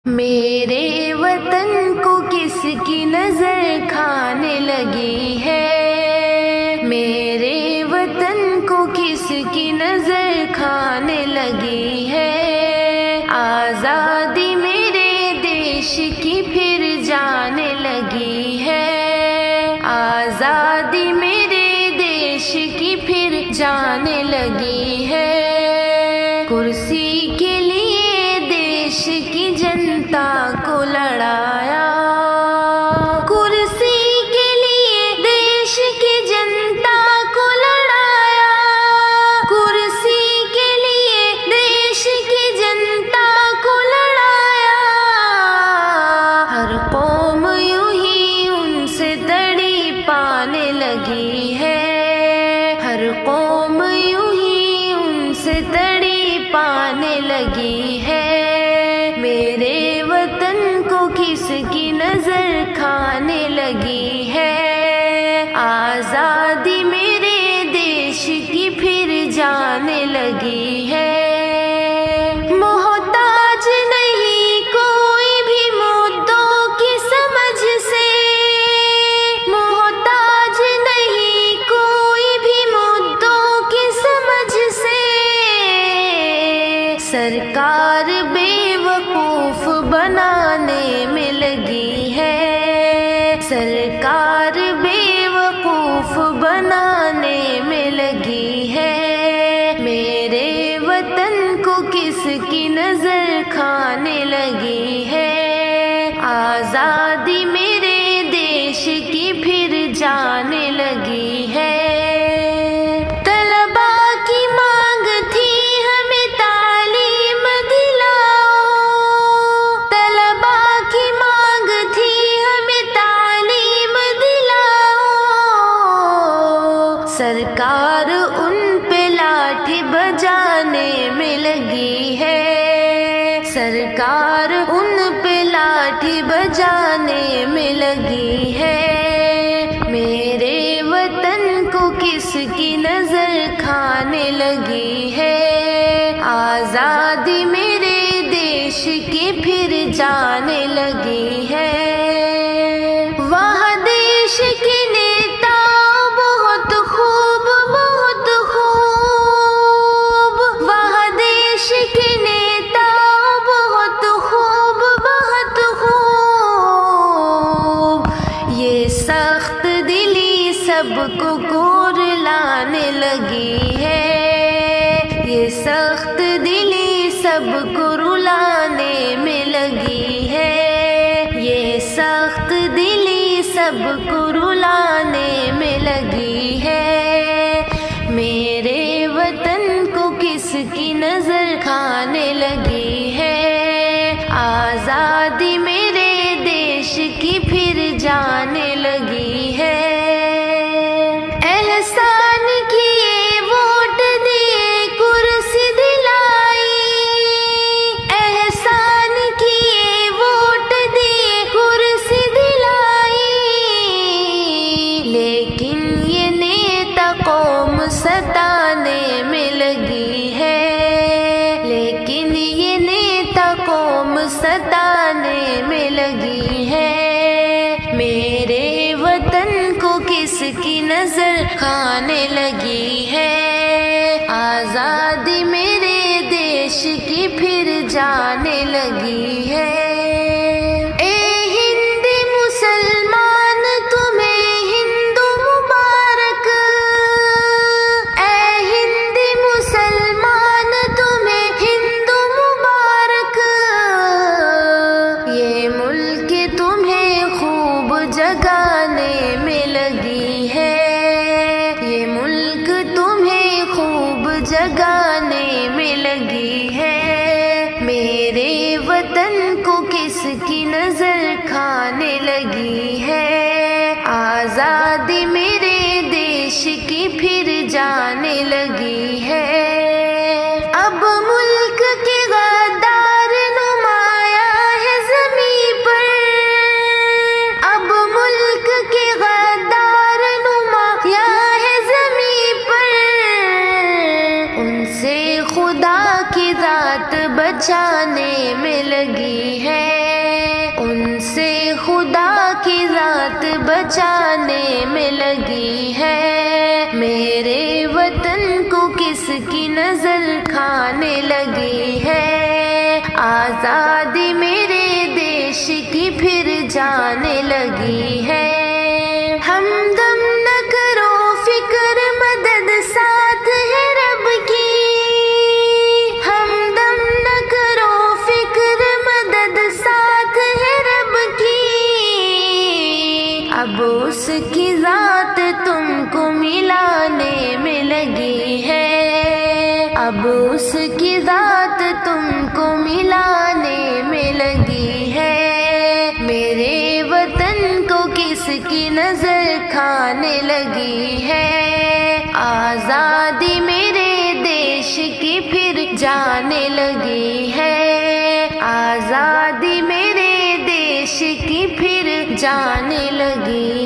میرے وطن کو کس کی نظر کھانے لگی ہے، میرے وطن کو کس کی نظر کھانے لگی ہے، آزادی میرے دیش کی پھر جانے لگی ہے، آزادی میرے دیش کی پھر جانے لگی ہے، کرسی کے لیے دیش کی جنتا کو لڑایا، کرسی کے لیے دیش کی جنتا کو لڑایا، کرسی کے لیے دیش کی جنتا کو لڑایا، ہر قوم یوں ہی ان سے تڑی پانے لگی ہے، ہر قوم یوں ہی ان سے تڑی پانے لگی ہے، میرے وطن کو کس کی نظر کھانے لگی ہے، آزادی میرے دیش کی پھر جانے لگی ہے، محتاج نہیں کوئی بھی مدعوں کی سمجھ سے، محتاج نہیں کوئی بھی مدعوں کی سمجھ سے، سرکار بے وقوف بنانے میں لگی ہے، سرکار بے وقوف بنانے میں لگی ہے، میرے وطن کو کس کی نظر کھانے لگی ہے، آزادی میرے دیش کی پھر جانے لگی ہے، سرکار ان پہ لاٹھی بجانے میں لگی ہے، سرکار ان پہ لاٹھی بجانے میں لگی ہے، میرے وطن کو کس کی نظر کھانے لگی ہے، آزادی میرے دیش کی پھر جانے لگی ہے، وہاں دیش کی سخت دلی سب کو کور لانے لگی ہے، یہ سخت دلی سب کو رلانے میں لگی ہے، یہ سخت دلی سب کو رلانے میں لگی ہے، میرے وطن کو کس کی نظر کھانے لگی ہے، آزادی میرے دیش کی پھر جانے لگی ہے، احسان کیے ووٹ دیے کرسی دلائی، احسان کیے ووٹ دیے کرسی دلائی، لیکن یہ نیتا قوم ستانے میں لگی ہے، لیکن یہ نیتا قوم ستانے میں لگی ہے، میرے وطن کو کس کی نظر کھانے لگی ہے، آزادی میرے دیش کی پھر جانے لگی ہے، اے ہند مسلمان تمہیں ہندو مبارک، اے ہند مسلمان تمہیں ہندو مبارک، یہ ملک تمہیں خوب جگانے میں لگی ہے، یہ ملک تمہیں خوب جگانے میں لگی ہے، میرے وطن کو کس کی نظر کھانے لگی ہے، آزادی میرے دیش کی پھر جانے لگی ہے، اب ملک کے غدار نمایاں ہے زمین پر، اب ملک کے غدار نمایاں ہے زمین پر، ان سے خدا کی ذات بچانے میں لگی ہے، کی ذات بچانے میں لگی ہے، میرے وطن کو کس کی نظر کھانے لگی ہے، آزادی میرے دیش کی پھر جانے لگی ہے۔ ہمدم نہ کرو فکر مدد ساتھ ہے رب کی، ہمدم نہ کرو فکر مدد ساتھ ہے رب کی، اب اس کی ذات تم کو ملانے میں لگی ہے، اب اس کی ذات تم کو ملانے میں لگی ہے، میرے وطن کو کس کی نظر کھانے لگی ہے، آزادی میرے دیش کی پھر جانے لگی ہے، آزادی میرے دیش کی پھر جانے لگی